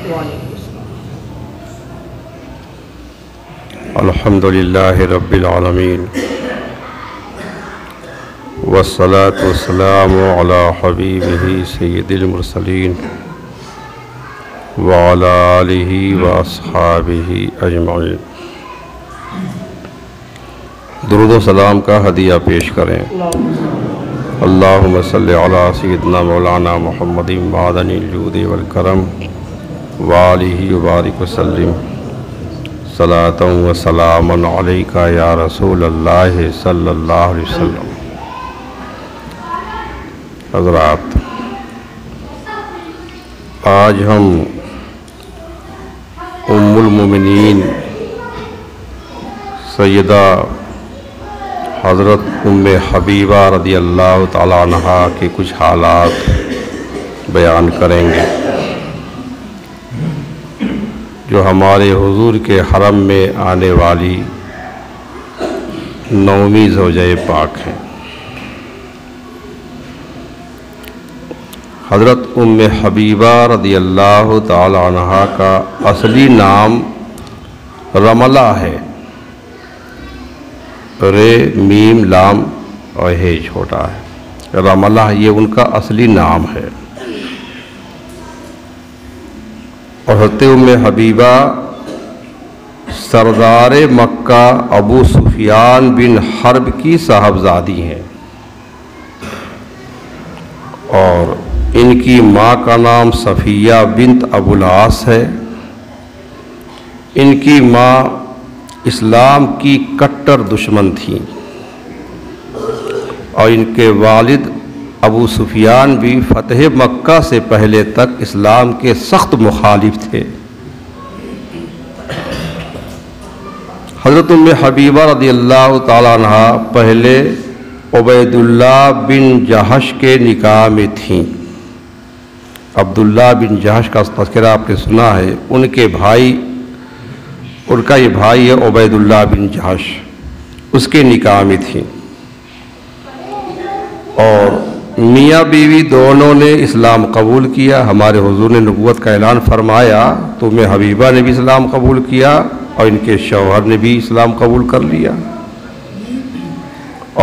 وعلیکم السلام۔ الحمدللہ رب العالمین والصلاة والسلام علی حبیبہ سید المرسلین وعلی آلہ واصحابہ اجمعین۔ درود و سلام کا ہدیہ پیش کریں۔ اللہم صلی علی سیدنا مولانا محمد معدن الجود والکرم وآلہ وبارک وسلم صلاۃ و سلام علیکہ یا رسول اللہ صلی اللہ علیہ وسلم۔ حضرات، آج ہم ام المومنین سیدہ حضرت ام حبیبہ رضی اللہ تعالیٰ عنہا کے کچھ حالات بیان کریں گے جو ہمارے حضور کے حرم میں آنے والی نویں زوجہ پاک ہیں۔ حضرت ام حبیبہ رضی اللہ تعالی عنہا کا اصلی نام رملہ ہے، رے میم لام اور ہے چھوٹا ہے، رملہ یہ ان کا اصلی نام ہے۔ اور حضرت ام حبیبہ سردار مکہ ابو سفیان بن حرب کی صاحبزادی ہیں، اور ان کی ماں کا نام صفیہ بنت ابو العاص ہے۔ ان کی ماں اسلام کی کٹر دشمن تھیں، اور ان کے والد ابو سفیان بھی فتح مکہ سے پہلے تک اسلام کے سخت مخالف تھے۔ حضرت ام حبیبہ رضی اللہ تعالیٰ عنہ پہلے عبید اللہ بن جہش کے نکاح میں تھیں۔ عبداللہ بن جہش کا تذکرہ آپ نے سنا ہے، ان کا یہ بھائی ہے عبید اللہ بن جہش، اس کے نکاح میں تھیں، اور میاں بیوی دونوں نے اسلام قبول کیا۔ ہمارے حضور نے نبوت کا اعلان فرمایا تو ام حبیبہ نے بھی اسلام قبول کیا اور ان کے شوہر نے بھی اسلام قبول کر لیا۔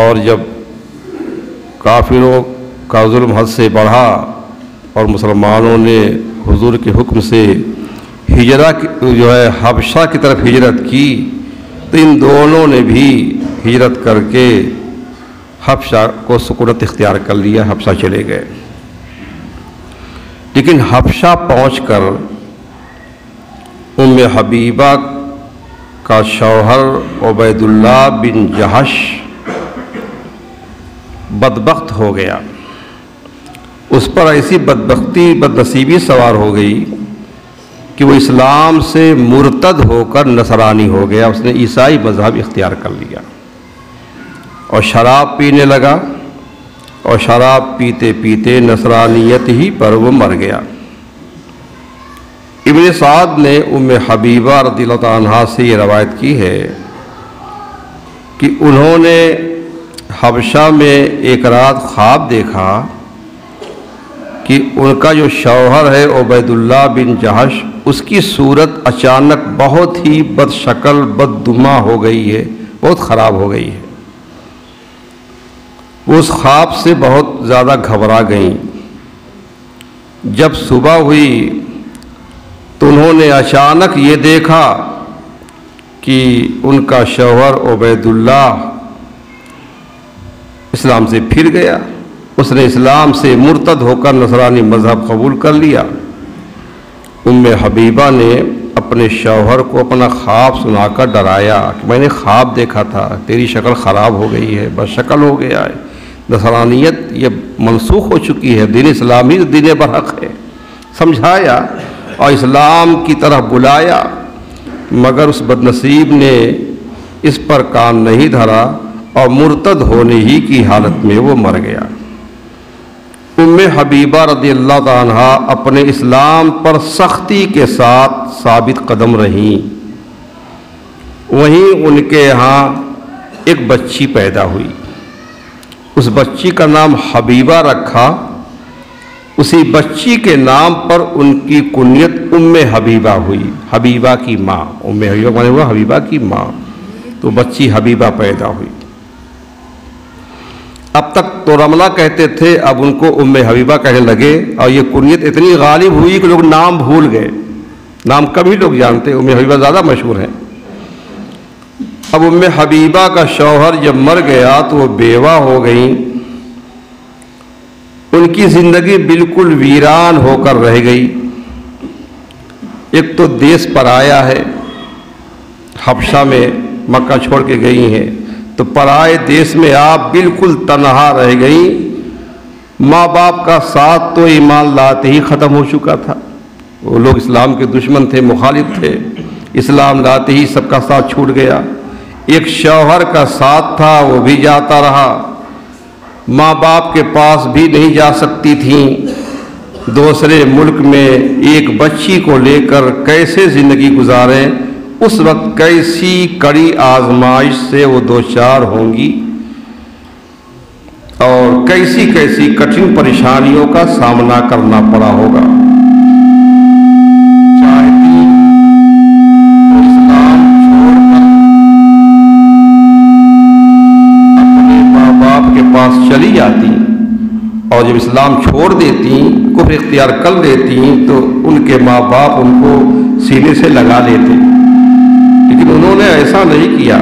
اور جب کافروں کا ظلم حد سے بڑھا اور مسلمانوں نے حضور کے حکم سے حبشہ کی طرف ہجرت کی، تو ان دونوں نے بھی ہجرت کر کے حبشہ کو سکونت اختیار کر لیا، حبشہ چلے گئے۔ لیکن حبشہ پہنچ کر ام حبیبہ کا شوہر عبید اللہ بن جہش بدبخت ہو گیا، اس پر ایسی بدنصیبی سوار ہو گئی کہ وہ اسلام سے مرتد ہو کر نصرانی ہو گیا، اس نے عیسائی مذہب اختیار کر لیا اور شراب پینے لگا، اور شراب پیتے پیتے نصرانیت ہی پر وہ مر گیا۔ ابن سعد نے ام حبیبہ رضی اللہ عنہا سے یہ روایت کی ہے کہ انہوں نے حبشہ میں ایک رات خواب دیکھا کہ ان کا جو شوہر ہے عبید اللہ بن جہش، اس کی صورت اچانک بہت ہی بد شکل بددماغ ہو گئی ہے، بہت خراب ہو گئی ہے۔ وہ اس خواب سے بہت زیادہ گھبرا گئیں۔ جب صبح ہوئی تو انہوں نے اچانک یہ دیکھا کہ ان کا شوہر عبید اللہ اسلام سے پھر گیا، اس نے اسلام سے مرتد ہو کر نصرانی مذہب قبول کر لیا۔ ام حبیبہ نے اپنے شوہر کو اپنا خواب سنا کر ڈرایا کہ میں نے خواب دیکھا تھا، تیری شکل خراب ہو گئی ہے، بد شکل ہو گیا ہے، نصرانیت یہ منسوخ ہو چکی ہے، دین اسلامی دین برحق ہے۔ سمجھایا اور اسلام کی طرف بلایا، مگر اس بدنصیب نے اس پر کان نہیں دھرا اور مرتد ہونے ہی کی حالت میں وہ مر گیا۔ ام حبیبہ رضی اللہ عنہ اپنے اسلام پر سختی کے ساتھ ثابت قدم رہیں۔ وہیں ان کے ہاں ایک بچی پیدا ہوئی، اس بچی کا نام حبیبہ رکھا، اسی بچی کے نام پر ان کی کنیت ام حبیبہ ہوئی، حبیبہ کی ماں، ام حبیبہ مانے ہوا حبیبہ کی ماں، تو بچی حبیبہ پیدا ہوئی۔ اب تک تو رملہ کہتے تھے، اب ان کو ام حبیبہ کہنے لگے، اور یہ کنیت اتنی غالب ہوئی کہ لوگ نام بھول گئے، نام کم ہی لوگ جانتے، ام حبیبہ زیادہ مشہور ہیں۔ اب ام حبیبہ کا شوہر جب مر گیا تو وہ بیوہ ہو گئیں، ان کی زندگی بالکل ویران ہو کر رہ گئی۔ ایک تو دیس پرایا ہے، حبشہ میں مکہ چھوڑ کے گئی ہیں، تو پرائے دیس میں آپ بالکل تنہا رہ گئیں۔ ماں باپ کا ساتھ تو ایمان لاتے ہی ختم ہو چکا تھا، وہ لوگ اسلام کے دشمن تھے، مخالف تھے، اسلام لاتے ہی سب کا ساتھ چھوٹ گیا۔ ایک شوہر کا ساتھ تھا، وہ بھی جاتا رہا، ماں باپ کے پاس بھی نہیں جا سکتی تھیں، دوسرے ملک میں ایک بچی کو لے کر کیسے زندگی گزاریں؟ اس وقت کیسی کڑی آزمائش سے وہ دوچار ہوں گی اور کیسی کیسی کٹھن پریشانیوں کا سامنا کرنا پڑا ہوگا۔ چاہتی تو اسلام چھوڑ کر اپنے ماں باپ کے پاس چلی جاتی، اور جب اسلام چھوڑ دیتی، کفر اختیار کر لیتی، تو ان کے ماں باپ ان کو سینے سے لگا لیتے، لیکن انہوں نے ایسا نہیں کیا،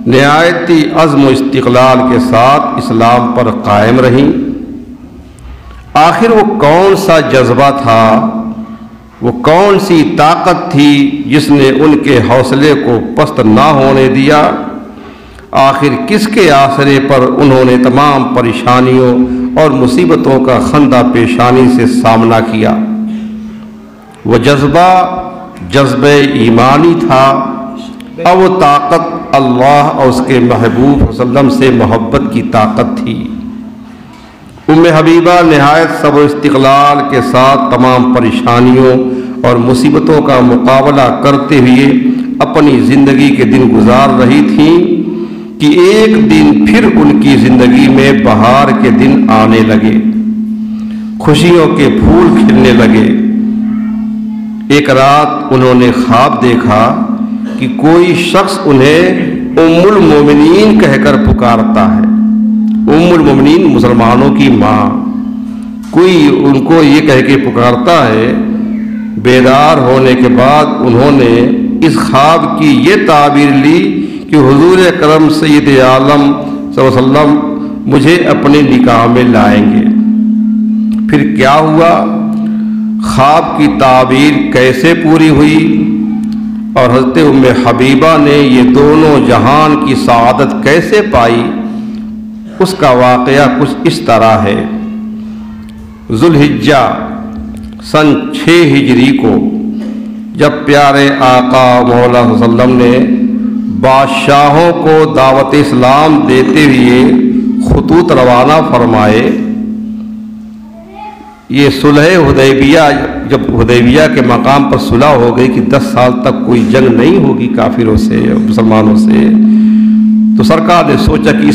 نہایتی عزم و استقلال کے ساتھ اسلام پر قائم رہیں۔ آخر وہ کون سا جذبہ تھا، وہ کون سی طاقت تھی جس نے ان کے حوصلے کو پست نہ ہونے دیا؟ آخر کس کے آسرے پر انہوں نے تمام پریشانیوں اور مصیبتوں کا خندہ پیشانی سے سامنا کیا؟ وہ جذبہ جذبہ ایمانی تھا، اور وہ طاقت اللہ اور اس کے محبوب صلی اللہ علیہ وسلم سے محبت کی طاقت تھی۔ ام حبیبہ نہایت صبر و استقلال کے ساتھ تمام پریشانیوں اور مصیبتوں کا مقابلہ کرتے ہوئے اپنی زندگی کے دن گزار رہی تھیں کہ ایک دن پھر ان کی زندگی میں بہار کے دن آنے لگے، خوشیوں کے پھول کھلنے لگے۔ ایک رات انہوں نے خواب دیکھا کہ کوئی شخص انہیں ام المومنین کہہ کر پکارتا ہے، ام المومنین مسلمانوں کی ماں، کوئی ان کو یہ کہہ کے پکارتا ہے۔ بیدار ہونے کے بعد انہوں نے اس خواب کی یہ تعبیر لی کہ حضور اکرم سید عالم صلی اللہ علیہ وسلم مجھے اپنے نکاح میں لائیں گے۔ پھر کیا ہوا؟ خواب کی تعبیر کیسے پوری ہوئی اور حضرت ام حبیبہ نے یہ دونوں جہان کی سعادت کیسے پائی، اس کا واقعہ کچھ اس طرح ہے۔ ذوالحجہ سن 6 ہجری کو جب پیارے آقا مولا صلی اللہ علیہ وسلم نے بادشاہوں کو دعوت اسلام دیتے ہوئے خطوط روانہ فرمائے، یہ صلح حدیبیہ، جب حدیبیہ کے مقام پر صلح ہو گئی کہ 10 سال تک کوئی جنگ نہیں ہوگی کافروں سے مسلمانوں سے، تو سرکار نے سوچا کہ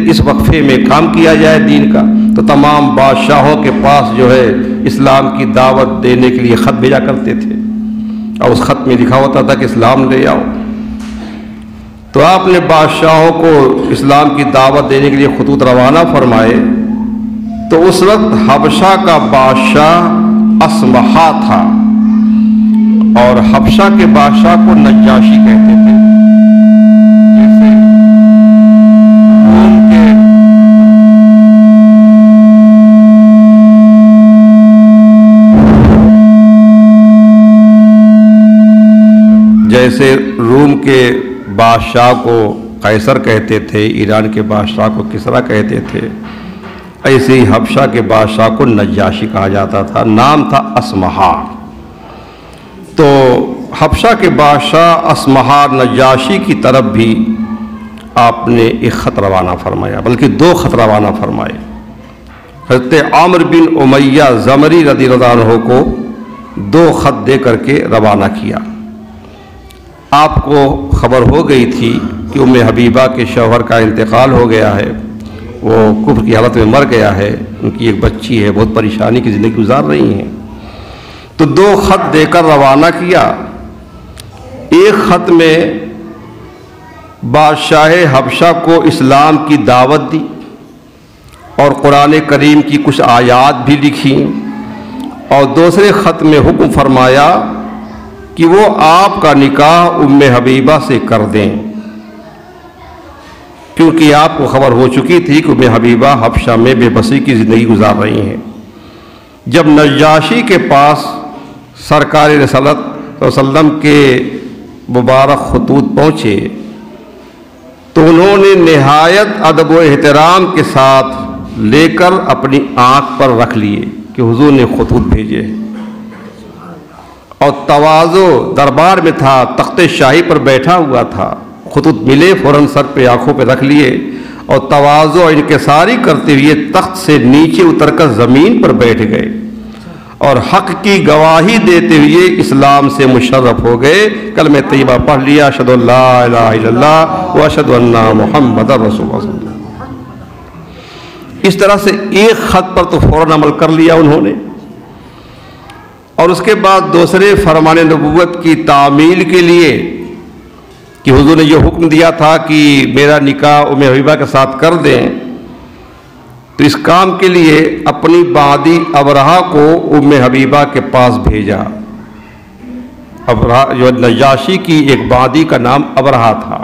اس وقفے میں کام کیا جائے دین کا، تو تمام بادشاہوں کے پاس جو ہے اسلام کی دعوت دینے کے لیے خط بھیجا کرتے تھے، اور اس خط میں لکھا ہوتا تھا کہ اسلام لے آؤ۔ تو آپ نے بادشاہوں کو اسلام کی دعوت دینے کے لیے خطوط روانہ فرمائے، تو اس وقت حبشہ کا بادشاہ اسمہا تھا، اور حبشہ کے بادشاہ کو نجاشی کہتے تھے۔ جیسے روم کے روم کے بادشاہ کو قیصر کہتے تھے، ایران کے بادشاہ کو کسریٰ کہتے تھے، ایسے ہی حبشہ کے بادشاہ کو نجاشی کہا جاتا تھا، نام تھا اسمہا۔ تو حبشہ کے بادشاہ اسمہا نجاشی کی طرف بھی آپ نے ایک خط روانہ فرمایا، بلکہ 2 خط روانہ فرمائے۔ حضرت عامر بن امیہ زمری رضی اللہ عنہ کو 2 خط دے کر کے روانہ کیا۔ آپ کو خبر ہو گئی تھی کہ ام حبیبہ کے شوہر کا انتقال ہو گیا ہے، وہ کفر کی حالت میں مر گیا ہے، ان کی ایک بچی ہے، بہت پریشانی کی زندگی گزار رہی ہیں۔ تو 2 خط دے کر روانہ کیا۔ ایک خط میں بادشاہ حبشہ کو اسلام کی دعوت دی اور قرآن کریم کی کچھ آیات بھی لکھی، اور دوسرے خط میں حکم فرمایا کہ وہ آپ کا نکاح ام حبیبہ سے کر دیں، کیونکہ آپ کو خبر ہو چکی تھی کہ ام حبیبہ حبشہ میں بے بسی کی زندگی گزار رہی ہیں۔ جب نجاشی کے پاس سرکار رسالت صلی اللہ علیہ وسلم کے مبارک خطوط پہنچے تو انہوں نے نہایت ادب و احترام کے ساتھ لے کر اپنی آنکھ پر رکھ لیے کہ حضور نے خطوط بھیجے، اور تواضع دربار میں تھا، تخت شاہی پر بیٹھا ہوا تھا، خطوط ملے فوراً سر پہ آنکھوں پہ رکھ لیے، اور تواضع اور انکساری کرتے ہوئے تخت سے نیچے اتر کر زمین پر بیٹھ گئے اور حق کی گواہی دیتے ہوئے اسلام سے مشرف ہو گئے۔ کلمہ طیبہ پڑھ لیا، اشہد ان لا الہ الا اللہ و اشہد ان محمد رسول اللہ صلی اللہ علیہ وسلم۔ اس طرح سے ایک خط پر تو فوراً عمل کر لیا انہوں نے، اور اس کے بعد دوسرے فرمان نبوت کی تعمیل کے لیے کہ حضور نے یہ حکم دیا تھا کہ میرا نکاح ام حبیبہ کے ساتھ کر دیں، تو اس کام کے لیے اپنی بادی ابرہہ کو ام حبیبہ کے پاس بھیجا۔ ابرہہ جو نجاشی کی ایک بادی کا نام ابرہہ تھا،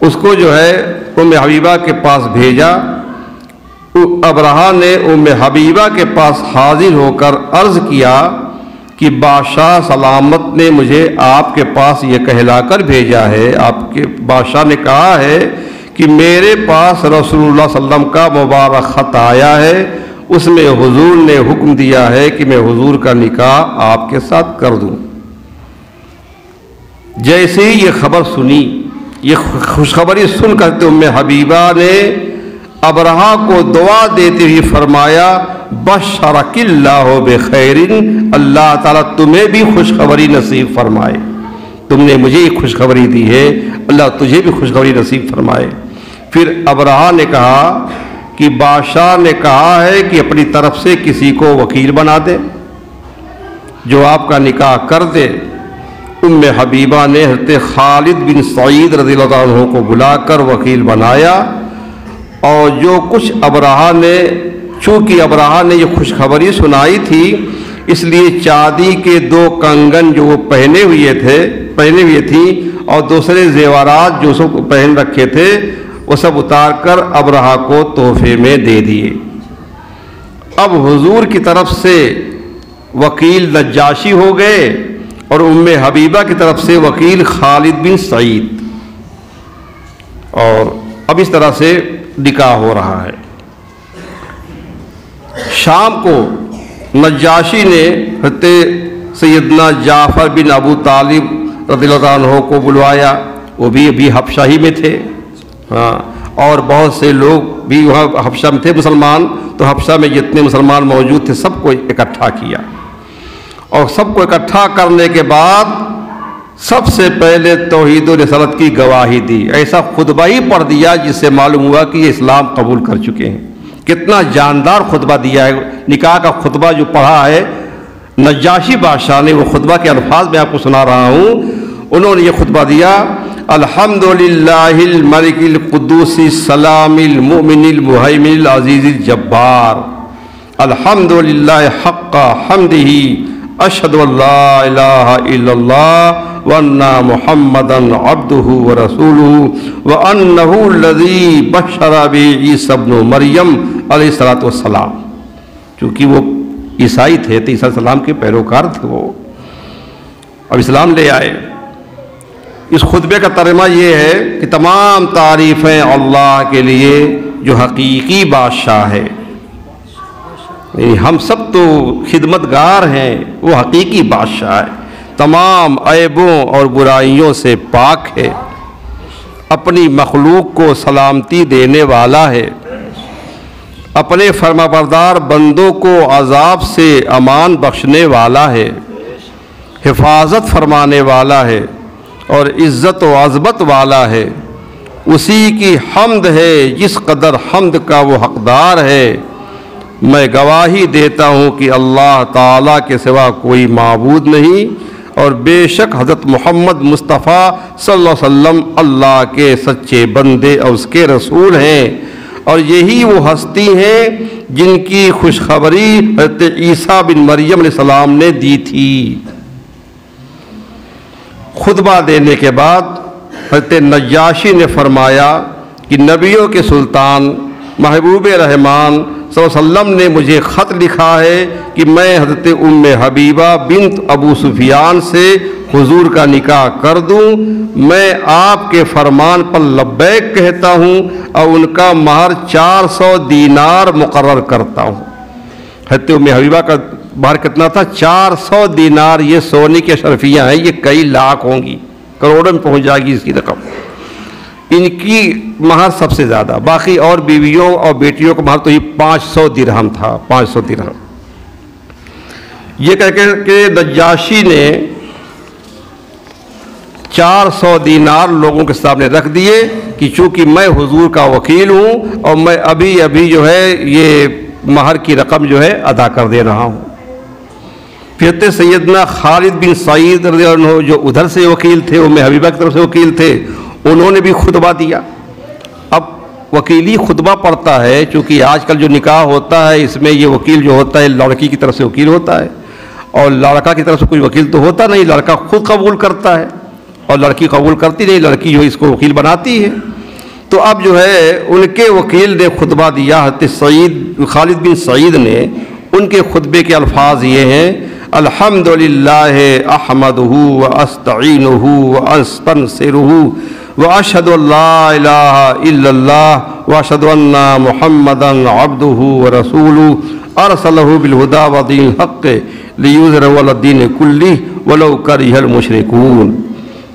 اس کو جو ہے ام حبیبہ کے پاس بھیجا۔ ابرہہ نے ام حبیبہ کے پاس حاضر ہو کر عرض کیا کہ بادشاہ سلامت نے مجھے آپ کے پاس یہ کہلا کر بھیجا ہے، آپ کے بادشاہ نے کہا ہے کہ میرے پاس رسول اللہ صلی اللہ علیہ وسلم کا مبارک خط آیا ہے، اس میں حضور نے حکم دیا ہے کہ میں حضور کا نکاح آپ کے ساتھ کر دوں۔ جیسے ہی یہ خبر سنی، یہ خوشخبری سن کر ام حبیبہ نے ابرہہ کو دعا دیتے ہوئے فرمایا بشرک اللہ بخیر، اللہ تعالیٰ تمہیں بھی خوشخبری نصیب فرمائے، تم نے مجھے ایک خوشخبری دی ہے، اللہ تجھے بھی خوشخبری نصیب فرمائے۔ پھر ابرہہ نے کہا کہ بادشاہ نے کہا ہے کہ اپنی طرف سے کسی کو وکیل بنا دے جو آپ کا نکاح کر دے۔ ام حبیبہ نے حضرت خالد بن سعید رضی اللہ عنہ کو بلا کر وکیل بنایا، اور جو کچھ ابرہہ نے، چونکہ ابرہہ نے یہ خوشخبری سنائی تھی، اس لیے چاندی کے 2 کنگن جو وہ پہنے ہوئے تھی اور دوسرے زیورات جو سب پہن رکھے تھے وہ سب اتار کر ابرہہ کو تحفے میں دے دیے۔ اب حضور کی طرف سے وکیل نجاشی ہو گئے اور ام حبیبہ کی طرف سے وکیل خالد بن سعید، اور اب اس طرح سے نکاح ہو رہا ہے۔ شام کو نجاشی نے حضرت سیدنا جعفر بن ابو طالب رضی اللہ عنہ کو بلوایا، وہ بھی ابھی حبشہ ہی میں تھے، اور بہت سے لوگ بھی وہاں حبشہ میں تھے مسلمان، تو حبشہ میں جتنے مسلمان موجود تھے سب کو اکٹھا کیا، اور سب کو اکٹھا کرنے کے بعد سب سے پہلے توحید و رسالت کی گواہی دی، ایسا خطبہ ہی پڑھ دیا جس سے معلوم ہوا کہ یہ اسلام قبول کر چکے ہیں۔ کتنا جاندار خطبہ دیا ہے، نکاح کا خطبہ جو پڑھا ہے نجاشی بادشاہ نے، وہ خطبہ کے الفاظ میں آپ کو سنا رہا ہوں۔ انہوں نے یہ خطبہ دیا، الحمدللہ الملک القدوس السلام المؤمن المہیمن العزیز الجبار، الحمدللہ حق حمدہ، اشہد ان لا الہ الا اللہ وان محمدا عبدہ ورسولہ وانہ الذی بشر بہ عیسی ابن مریم علیہ السلام۔ چونکہ وہ عیسائی تھے تو عیسی علیہ السلام کے پیروکار تھے، وہ اب اسلام لے آئے۔ اس خطبے کا ترجمہ یہ ہے کہ تمام تعریفیں اللہ کے لیے جو حقیقی بادشاہ ہے، ہم سب تو خدمتگار ہیں، وہ حقیقی بادشاہ ہے، تمام عیبوں اور برائیوں سے پاک ہے، اپنی مخلوق کو سلامتی دینے والا ہے، اپنے فرمانبردار بندوں کو عذاب سے امان بخشنے والا ہے، حفاظت فرمانے والا ہے اور عزت و عظمت والا ہے۔ اسی کی حمد ہے جس قدر حمد کا وہ حقدار ہے، میں گواہی دیتا ہوں کہ اللہ تعالیٰ کے سوا کوئی معبود نہیں اور بے شک حضرت محمد مصطفیٰ صلی اللہ علیہ وسلم اللہ کے سچے بندے اور اس کے رسول ہیں، اور یہی وہ ہستی ہیں جن کی خوشخبری حضرت عیسیٰ بن مریم علیہ السلام نے دی تھی۔ خطبہ دینے کے بعد حضرت نجاشی نے فرمایا کہ نبیوں کے سلطان محبوب رحمان صلی اللہ علیہ وسلم نے مجھے خط لکھا ہے کہ میں حضرت ام حبیبہ بنت ابو سفیان سے حضور کا نکاح کر دوں۔ میں آپ کے فرمان پر لبیک کہتا ہوں اور ان کا مہر 400 دینار مقرر کرتا ہوں۔ حضرت ام حبیبہ کا مہر کتنا تھا؟ 400 دینار۔ یہ سونے کی اشرفیاں ہیں، یہ کئی لاکھ ہوں گی، کروڑوں میں پہنچ جائے گی اس کی رقم۔ ان کی مہر سب سے زیادہ، باقی اور بیویوں اور بیٹیوں کا مہر تو یہ 500 درہم تھا، 500 درہم۔ یہ کہہ کر کہ نجاشی نے 400 دینار لوگوں کے سامنے رکھ دیے کہ چونکہ میں حضور کا وکیل ہوں اور میں ابھی جو ہے یہ مہر کی رقم جو ہے ادا کر دے رہا ہوں۔ پھر سیدنا خالد بن سعید رضی اللہ عنہ جو ادھر سے وکیل تھے، ام حبیبہ کی طرف سے وکیل تھے، انہوں نے بھی خطبہ دیا۔ اب وکیلی خطبہ پڑھتا ہے، چونکہ آج کل جو نکاح ہوتا ہے اس میں یہ وکیل جو ہوتا ہے لڑکی کی طرف سے وکیل ہوتا ہے، اور لڑکا کی طرف سے کوئی وکیل تو ہوتا نہیں، لڑکا خود قبول کرتا ہے اور لڑکی قبول کرتی نہیں، لڑکی جو اس کو وکیل بناتی ہے۔ تو اب جو ہے ان کے وکیل نے خطبہ دیا، حضرت خالد بن سعید نے۔ ان کے خطبے کے الفاظ یہ ہیں: الحمدللہ احمدہ واستعینہ واستنصرہ واشہد ان لا الہ الا اللہ واشہد ان محمدا عبدہ ورسولہ ارسلہ بالہدی ودین الحق لیظہرہ علی الدین کلہ ولو کرہ المشرکون۔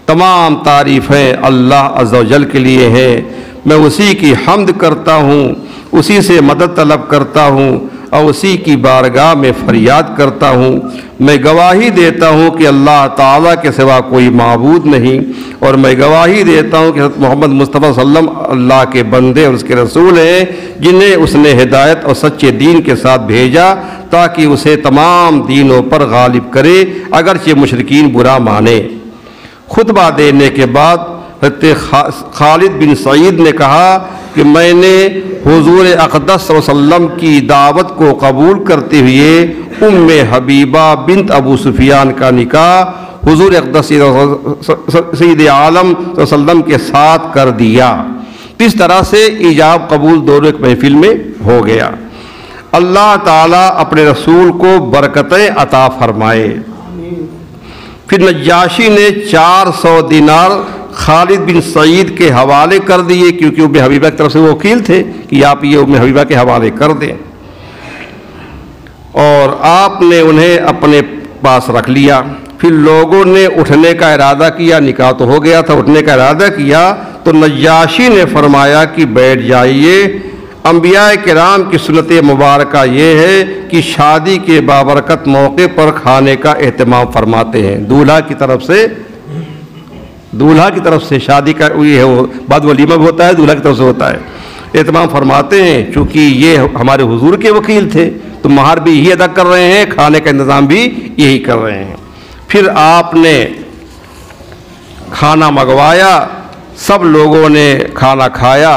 تمام تعریفیں اللہ عز و جل کے لیے ہیں، میں اسی کی حمد کرتا ہوں، اسی سے مدد طلب کرتا ہوں اور اسی کی بارگاہ میں فریاد کرتا ہوں۔ میں گواہی دیتا ہوں کہ اللہ تعالیٰ کے سوا کوئی معبود نہیں، اور میں گواہی دیتا ہوں کہ حضرت محمد مصطفیٰ صلی اللہ علیہ وسلم اللہ کے بندے اور اس کے رسول ہیں، جنہیں اس نے ہدایت اور سچے دین کے ساتھ بھیجا تاکہ اسے تمام دینوں پر غالب کرے، اگرچہ مشرکین برا مانے۔ خطبہ دینے کے بعد حضرت خالد بن سعید نے کہا کہ میں نے حضور اقدس صلی اللہ علیہ وسلم کی دعوت کو قبول کرتے ہوئے ام حبیبہ بنت ابو سفیان کا نکاح حضور اقدس سید عالم صلی اللہ علیہ وسلم کے ساتھ کر دیا۔ اس طرح سے ایجاب قبول دونوں ایک محفل میں ہو گیا۔ اللہ تعالیٰ اپنے رسول کو برکتیں عطا فرمائے۔ پھر نجاشی نے 400 دینار خالد بن سعید کے حوالے کر دیے، کیونکہ ام حبیبہ کی طرف سے وہ وکیل تھے کہ آپ یہ ام حبیبہ کے حوالے کر دیں، اور آپ نے انہیں اپنے پاس رکھ لیا۔ پھر لوگوں نے اٹھنے کا ارادہ کیا، نکاح تو ہو گیا تھا، اٹھنے کا ارادہ کیا تو نجاشی نے فرمایا کہ بیٹھ جائیے۔ انبیاء کرام کی سنت مبارکہ یہ ہے کہ شادی کے بابرکت موقع پر کھانے کا اہتمام فرماتے ہیں، دولہا کی طرف سے شادی کا یہ ہے، بعد ولیمہ بھی ہوتا ہے، دولہا کی طرف سے ہوتا ہے، اہتمام فرماتے ہیں۔ چونکہ یہ ہمارے حضور کے وکیل تھے تو مہر بھی یہی ادا کر رہے ہیں، کھانے کا انتظام بھی یہی کر رہے ہیں۔ پھر آپ نے کھانا منگوایا، سب لوگوں نے کھانا کھایا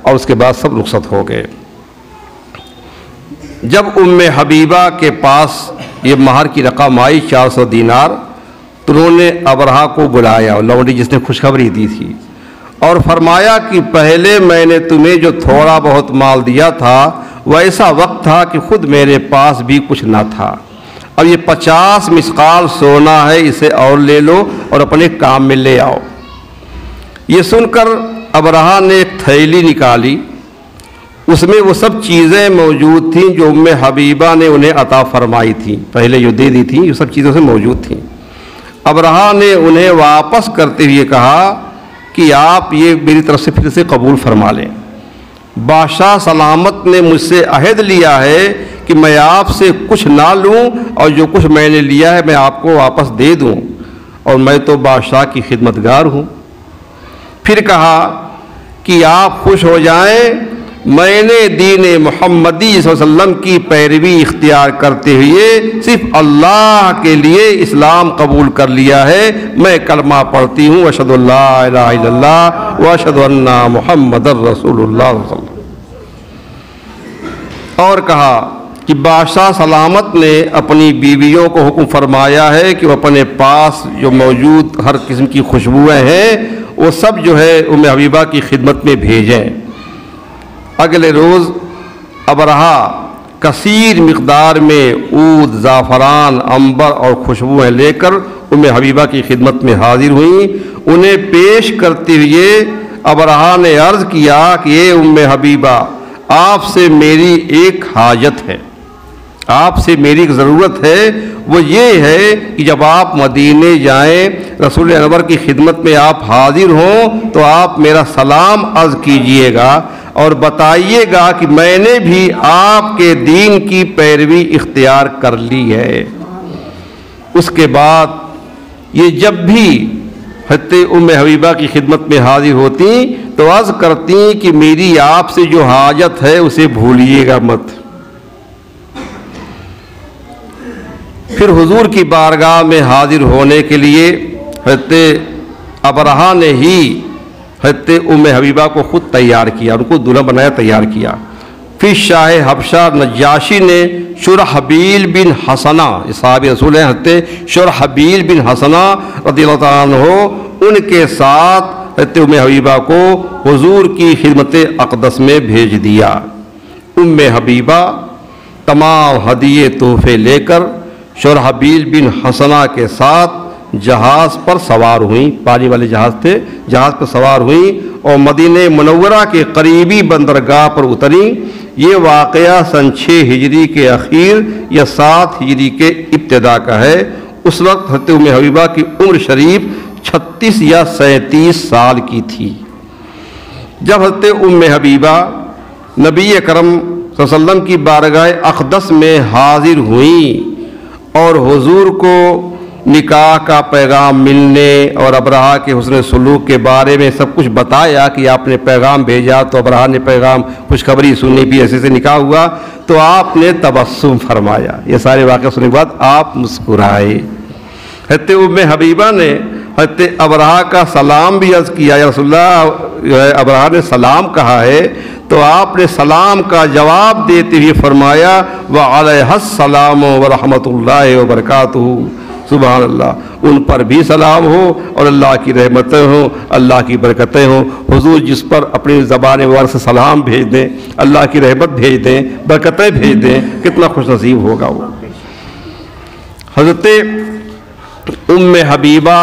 اور اس کے بعد سب رخصت ہو گئے۔ جب ام حبیبہ کے پاس یہ مہر کی رقم آئی 400 دینار، تو انہوں نے ابرہہ کو بلایا، لونڈی جس نے خوشخبری دی تھی، اور فرمایا کہ پہلے میں نے تمہیں جو تھوڑا بہت مال دیا تھا وہ ایسا وقت تھا کہ خود میرے پاس بھی کچھ نہ تھا، اب یہ 50 مثقال سونا ہے، اسے اور لے لو اور اپنے کام میں لے آؤ۔ یہ سن کر ابرہہ نے ایک تھیلی نکالی، اس میں وہ سب چیزیں موجود تھیں جو ام حبیبہ نے انہیں عطا فرمائی تھیں، پہلے جو دے دی تھیں، یہ سب چیزیں سے موجود تھیں۔ ابرہہ نے انہیں واپس کرتے ہوئے کہا کہ آپ یہ میری طرف سے پھر سے قبول فرما لیں۔ بادشاہ سلامت نے مجھ سے عہد لیا ہے کہ میں آپ سے کچھ نہ لوں اور جو کچھ میں نے لیا ہے میں آپ کو واپس دے دوں، اور میں تو بادشاہ کی خدمتگار ہوں۔ پھر کہا کہ آپ خوش ہو جائیں، میں نے دین محمدی صلی اللہ علیہ وسلم کی پیروی اختیار کرتے ہوئے صرف اللہ کے لیے اسلام قبول کر لیا ہے۔ میں کلمہ پڑھتی ہوں اشہد ان لا الہ الا اللہ واشہد ان محمد رسول اللہ صلی اللہ علیہ وسلم۔ اور کہا کہ بادشاہ سلامت نے اپنی بیویوں کو حکم فرمایا ہے کہ وہ اپنے پاس جو موجود ہر قسم کی خوشبوئیں ہیں وہ سب جو ہے ام حبیبہ کی خدمت میں بھیجیں۔ اگلے روز ابرہہ کثیر مقدار میں عود، زعفران، عنبر اور خوشبوئیں لے کر ام حبیبہ کی خدمت میں حاضر ہوئیں۔ انہیں پیش کرتے ہوئے ابرہہ نے عرض کیا کہ اے ام حبیبہ، آپ سے میری ایک حاجت ہے، آپ سے میری ایک ضرورت ہے، وہ یہ ہے کہ جب آپ مدینے جائیں، رسول انور کی خدمت میں آپ حاضر ہوں تو آپ میرا سلام عرض کیجئے گا اور بتائیے گا کہ میں نے بھی آپ کے دین کی پیروی اختیار کر لی ہے۔ اس کے بعد یہ جب بھی حضرت ام حبیبہ کی خدمت میں حاضر ہوتی تو عرض کرتی کہ میری آپ سے جو حاجت ہے اسے بھولیے گا مت۔ پھر حضور کی بارگاہ میں حاضر ہونے کے لیے حضرت ابرہہ نے ہی حضرت ام حبیبہ کو خود تیار کیا، ان کو دلہن بنایا، تیار کیا۔ پھر شاہ حبشہ نجاشی نے شرحبیل بن حسنہ، صحابی رسول ہیں حضرت شرحبیل بن حسنہ رضی اللہ تعالیٰ عنہ، ان کے ساتھ حضرت ام حبیبہ کو حضور کی خدمت اقدس میں بھیج دیا۔ ام حبیبہ تمام ہدیے تحفے لے کر شرحبیل بن حسنہ کے ساتھ جہاز پر سوار ہوئیں، پانی والے جہاز تھے، جہاز پر سوار ہوئیں اور مدینہ منورہ کے قریبی بندرگاہ پر اتریں۔ یہ واقعہ سن 6 ہجری کے اخیر یا 7 ہجری کے ابتدا کا ہے۔ اس وقت حضرت ام حبیبہ کی عمر شریف 36 یا 37 سال کی تھی۔ جب حضرت ام حبیبہ نبی اکرم صلی اللہ علیہ وسلم کی بارگاہ اقدس میں حاضر ہوئیں اور حضور کو نکاح کا پیغام ملنے اور ابرہہ کے حسن سلوک کے بارے میں سب کچھ بتایا کہ آپ نے پیغام بھیجا، تو ابرہہ نے پیغام خوشخبری سنی، بھی ایسے سے نکاح ہوا، تو آپ نے تبسم فرمایا۔ یہ سارے واقعہ سننے کے بعد آپ مسکرائے۔ حضرت ام حبیبہ نے حضرت ابرہہ کا سلام بھی عرض کیا، یا رسول اللہ، ابرہہ نے سلام کہا ہے، تو آپ نے سلام کا جواب دیتے ہوئے فرمایا وعلیہ السلام ورحمۃ اللہ وبرکاتہ، سبحان اللہ، ان پر بھی سلام ہو اور اللہ کی رحمتیں ہوں، اللہ کی برکتیں ہوں۔ حضور جس پر اپنی زبان مبارک سے سلام بھیج دیں، اللہ کی رحمت بھیج دیں، برکتیں بھیج دیں، کتنا خوش نصیب ہوگا وہ۔ حضرت ام حبیبہ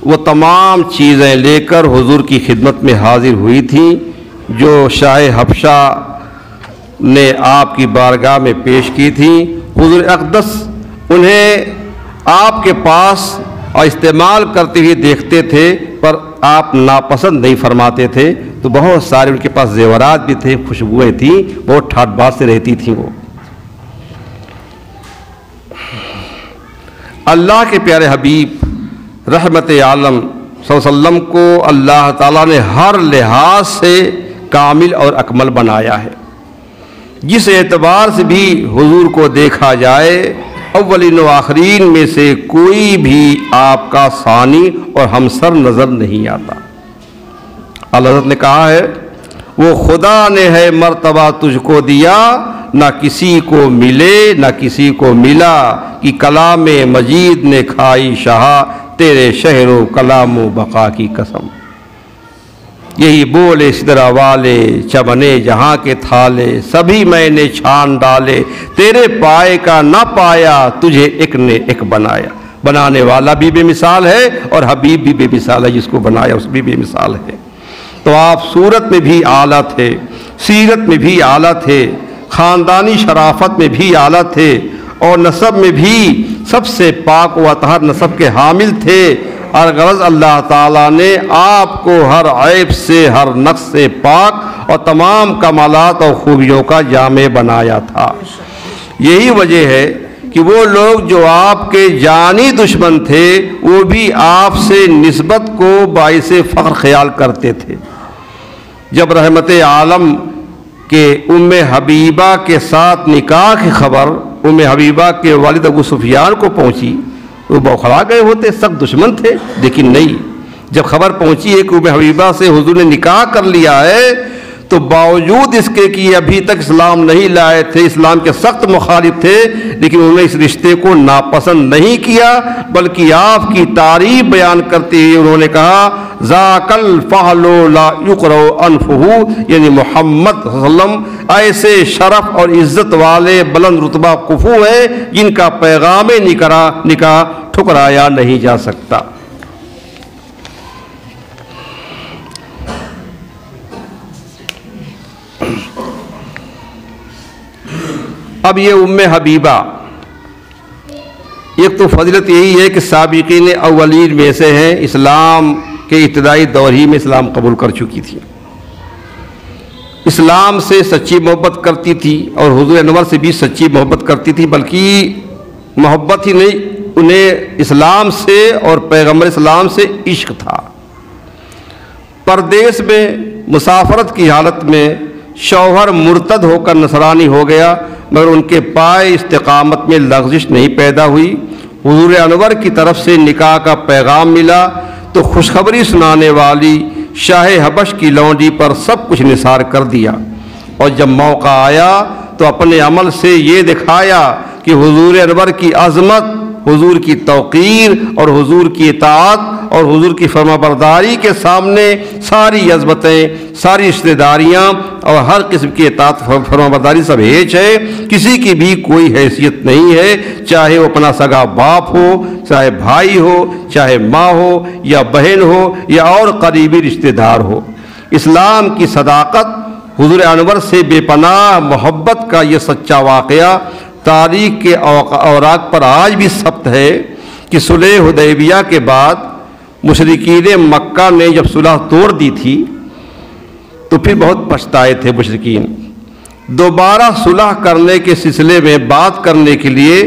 وہ تمام چیزیں لے کر حضور کی خدمت میں حاضر ہوئی تھیں جو شاہ حبشہ نے آپ کی بارگاہ میں پیش کی تھیں۔ حضور اقدس انہیں آپ کے پاس استعمال کرتے ہوئے دیکھتے تھے، پر آپ ناپسند نہیں فرماتے تھے، تو بہت سارے ان کے پاس زیورات بھی تھے، خوشبوئیں تھیں، بہت ٹھاٹ بات سے رہتی تھیں وہ۔ اللہ کے پیارے حبیب رحمت عالم صلی اللہ علیہ وسلم کو اللہ تعالیٰ نے ہر لحاظ سے کامل اور اکمل بنایا ہے۔ جس اعتبار سے بھی حضور کو دیکھا جائے، اولین و آخرین میں سے کوئی بھی آپ کا ثانی اور ہمسر نظر نہیں آتا۔ اللہ حضرت نے کہا ہے وہ خدا نے ہے مرتبہ تجھ کو دیا، نہ کسی کو ملے نہ کسی کو ملا، کہ کلام مجید نے کھائی شہا، تیرے شہر و کلام و بقا کی قسم۔ یہی بولے سدرا والے چمنے جہاں کے تھالے، سبھی میں نے چھان ڈالے، تیرے پائے کا نہ پایا، تجھے ایک نے ایک بنایا۔ بنانے والا بھی بے مثال ہے اور حبیب بھی بے مثال ہے، جس کو بنایا اس بھی بے مثال ہے۔ تو آپ صورت میں بھی اعلیٰ تھے، سیرت میں بھی اعلیٰ تھے، خاندانی شرافت میں بھی اعلیٰ تھے، اور نسب میں بھی سب سے پاک و اطہر نسب کے حامل تھے۔ اور غرض اللہ تعالیٰ نے آپ کو ہر عیب سے، ہر نقص سے پاک اور تمام کمالات اور خوبیوں کا جامع بنایا تھا۔ یہی وجہ ہے کہ وہ لوگ جو آپ کے جانی دشمن تھے وہ بھی آپ سے نسبت کو باعث فخر خیال کرتے تھے۔ جب رحمت عالم کہ حبیبہ کے ساتھ نکاح کی خبر حبیبہ کے والد ابو سفیان کو پہنچی، وہ بوکھلا گئے ہوتے، سخت دشمن تھے، لیکن نہیں، جب خبر پہنچی ہے کہ حبیبہ سے حضور نے نکاح کر لیا ہے، تو باوجود اس کے کہ ابھی تک اسلام نہیں لائے تھے، اسلام کے سخت مخالف تھے، لیکن انہوں نے اس رشتے کو ناپسند نہیں کیا، بلکہ آپ کی تعریف بیان کرتے ہوئے انہوں نے کہا ذاک الفحل لا یقرأ انفہ، یعنی محمد صلی اللہ علیہ وسلم ایسے شرف اور عزت والے بلند رتبہ کفو ہیں جن کا پیغام نکاح ٹھکرایا نہیں جا سکتا۔ اب یہ حبیبہ، ایک تو فضیلت یہی ہے کہ سابقین اولین میں سے ہیں، اسلام کے ابتدائی دور ہی میں اسلام قبول کر چکی تھی، اسلام سے سچی محبت کرتی تھی اور حضور انور سے بھی سچی محبت کرتی تھی، بلکہ محبت ہی نہیں، انہیں اسلام سے اور پیغمبر اسلام سے عشق تھا۔ پردیس میں مسافرت کی حالت میں شوہر مرتد ہو کر نصرانی ہو گیا، مگر ان کے پائے استقامت میں لغزش نہیں پیدا ہوئی۔ حضور انور کی طرف سے نکاح کا پیغام ملا تو خوشخبری سنانے والی شاہ حبش کی لونڈی پر سب کچھ نثار کر دیا، اور جب موقع آیا تو اپنے عمل سے یہ دکھایا کہ حضور انور کی عظمت، حضور کی توقیر اور حضور کی اطاعت اور حضور کی فرما برداری کے سامنے ساری عظمتیں، ساری رشتہ داریاں اور ہر قسم کی اطاعت فرما برداری سب ہیچ ہے، کسی کی بھی کوئی حیثیت نہیں ہے، چاہے وہ اپنا سگا باپ ہو، چاہے بھائی ہو، چاہے ماں ہو یا بہن ہو یا اور قریبی رشتہ دار ہو۔ اسلام کی صداقت، حضور انور سے بے پناہ محبت کا یہ سچا واقعہ تاریخ کے اوراق پر آج بھی ثبت ہے کہ صلح حدیبیہ کے بعد مشرکین مکہ نے جب صلح توڑ دی تھی تو پھر بہت پچھتائے تھے مشرکین، دوبارہ صلح کرنے کے سلسلے میں بات کرنے کے لیے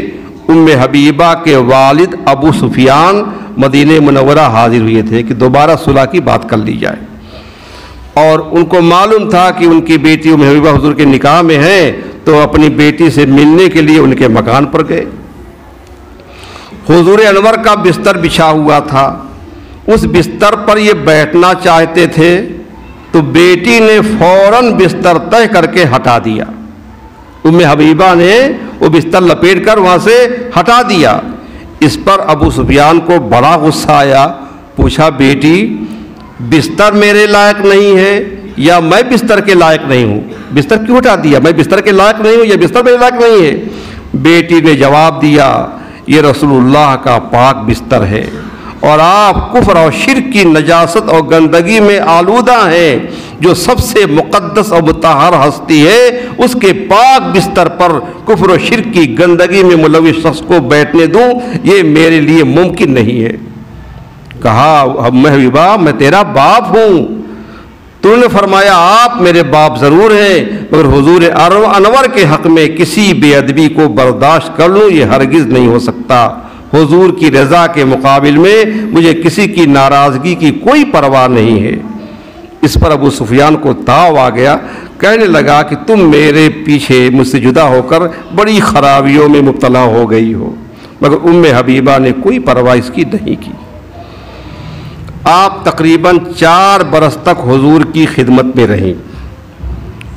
حبیبہ کے والد ابو سفیان مدینہ منورہ حاضر ہوئے تھے کہ دوبارہ صلح کی بات کر لی جائے، اور ان کو معلوم تھا کہ ان کی بیٹی حبیبہ حضور کے نکاح میں ہیں، تو اپنی بیٹی سے ملنے کے لیے ان کے مکان پر گئے۔ حضور انور کا بستر بچھا ہوا تھا، اس بستر پر یہ بیٹھنا چاہتے تھے تو بیٹی نے فوراً بستر طے کر کے ہٹا دیا، حبیبہ نے وہ بستر لپیٹ کر وہاں سے ہٹا دیا۔ اس پر ابو سفیان کو بڑا غصہ آیا، پوچھا بیٹی بستر میرے لائق نہیں ہے یا میں بستر کے لائق نہیں ہوں؟ بستر کیوں ہٹا دیا؟ میں بستر کے لائق نہیں ہوں یا بستر میرے لائق نہیں ہے؟ بیٹی نے جواب دیا یہ رسول اللہ کا پاک بستر ہے اور آپ کفر اور شرک کی نجاست اور گندگی میں آلودہ ہیں، جو سب سے مقدس اور مطہر ہستی ہے اس کے پاک بستر پر کفر و شرک کی گندگی میں ملوث شخص کو بیٹھنے دوں، یہ میرے لیے ممکن نہیں ہے۔ کہا حبیبہ میں تیرا باپ ہوں، تو نے فرمایا آپ میرے باپ ضرور ہیں، مگر حضور انور کے حق میں کسی بے ادبی کو برداشت کر لوں یہ ہرگز نہیں ہو سکتا۔ حضور کی رضا کے مقابل میں مجھے کسی کی ناراضگی کی کوئی پرواہ نہیں ہے۔ اس پر ابو سفیان کو تاؤ آ گیا، کہنے لگا کہ تم میرے پیچھے مجھ سے جدا ہو کر بڑی خرابیوں میں مبتلا ہو گئی ہو، مگر حبیبہ نے کوئی پرواہ اس کی نہیں کی۔ آپ تقریباً 4 برس تک حضور کی خدمت میں رہیں،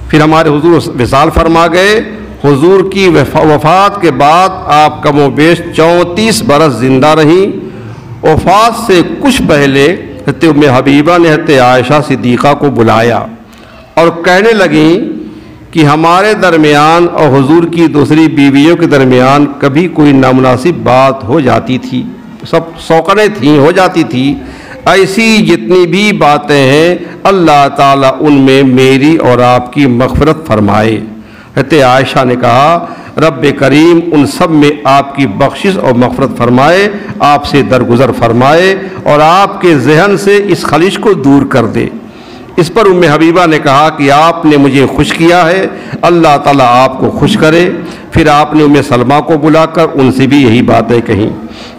پھر ہمارے حضور وصال فرما گئے۔ حضور کی وفات کے بعد آپ کم و بیش 34 برس زندہ رہیں۔ وفات سے کچھ پہلے حبیبہ نے حضرت عائشہ صدیقہ کو بلایا اور کہنے لگیں کہ ہمارے درمیان اور حضور کی دوسری بیویوں کے درمیان کبھی کوئی نامناسب بات ہو جاتی تھی، سب سوکڑیں تھیں، ہو جاتی تھی، ایسی جتنی بھی باتیں ہیں اللہ تعالیٰ ان میں میری اور آپ کی مغفرت فرمائے۔ حضرت عائشہ نے کہا رب کریم ان سب میں آپ کی بخشش اور مغفرت فرمائے، آپ سے درگزر فرمائے اور آپ کے ذہن سے اس خلش کو دور کر دے۔ اس پر ام حبیبہ نے کہا کہ آپ نے مجھے خوش کیا ہے، اللہ تعالیٰ آپ کو خوش کرے۔ پھر آپ نے ام سلمہ کو بلا کر ان سے بھی یہی باتیں کہیں۔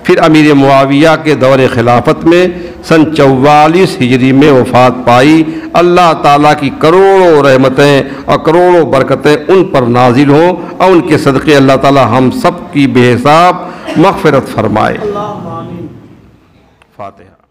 پھر امیر معاویہ کے دور خلافت میں سن 44 ہجری میں وفات پائی۔ اللہ تعالیٰ کی کروڑوں رحمتیں اور کروڑوں برکتیں ان پر نازل ہوں اور ان کے صدقے اللہ تعالیٰ ہم سب کی بے حساب مغفرت فرمائے۔ فاتحہ۔